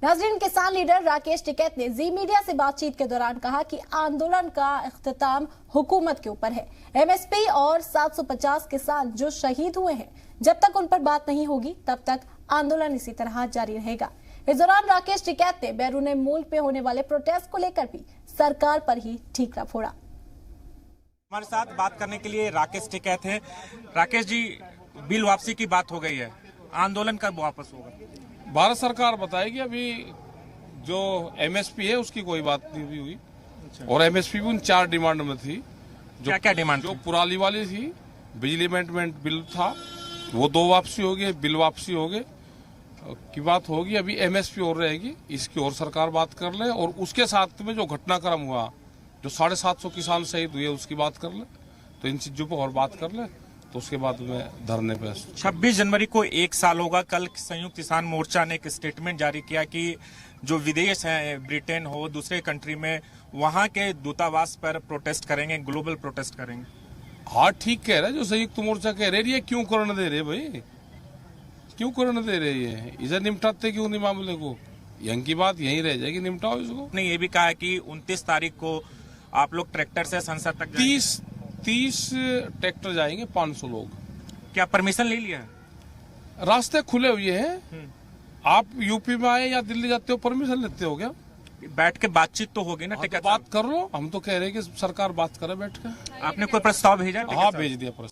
नाजरीन, किसान लीडर राकेश टिकैत ने जी मीडिया से बातचीत के दौरान कहा कि आंदोलन का इख्तिताम हुकूमत के ऊपर है। एमएसपी और 750 किसान जो शहीद हुए हैं, जब तक उन पर बात नहीं होगी तब तक आंदोलन इसी तरह जारी रहेगा। इस दौरान राकेश टिकैत ने बैरून मुल्क में होने वाले प्रोटेस्ट को लेकर भी सरकार पर ही ठीकरा फोड़ा। हमारे साथ बात करने के लिए राकेश टिकैत हैं। राकेश जी, बिल वापसी की बात हो गई है, आंदोलन कब वापस होगा? भारत सरकार बताएगी। अभी जो एमएसपी है उसकी कोई बात नहीं हुई। और एमएसपी भी उन 4 डिमांड में थी। जो क्या डिमांड? जो पुराली वाली थी, बिजली अमेंडमेंट बिल था, वो 2 वापसी हो गए, बिल वापसी हो गए की बात होगी। अभी एमएसपी और रहेगी, इसकी और सरकार बात कर ले। और उसके साथ में जो घटनाक्रम हुआ, जो 750 किसान शहीद हुए, उसकी बात कर ले। तो इन चीजों पर और बात कर ले, तो उसके बाद में धरने पे 26 जनवरी को 1 साल होगा। कल संयुक्त किसान मोर्चा ने एक स्टेटमेंट जारी किया कि जो विदेश है, ब्रिटेन हो, दूसरे कंट्री में, वहां के दूतावास पर प्रोटेस्ट करेंगे, ग्लोबल प्रोटेस्ट करेंगे। हाँ, ठीक कह रहे, जो संयुक्त मोर्चा कह रहे, ये क्यों करने दे रहे भाई? क्यों करने दे रहे हैं? इसे निपटाते क्यों नहीं मामले को? यहीं की बात यहीं रह जाएगी, निपटाओ इसको। नहीं, ये भी कहा है कि 29 तारीख को आप लोग ट्रैक्टर से संसद तक 30 ट्रैक्टर जाएंगे, 500 लोग। क्या परमिशन ले लिया है? रास्ते खुले हुए हैं। आप यूपी में आए या दिल्ली जाते हो, परमिशन लेते हो क्या? बैठ के बातचीत तो होगी ना। तो बात कर लो। हम तो कह रहे हैं कि सरकार बात करे बैठ के। आपने कोई प्रस्ताव भेजा? हाँ, भेज दिया प्रस्ताव।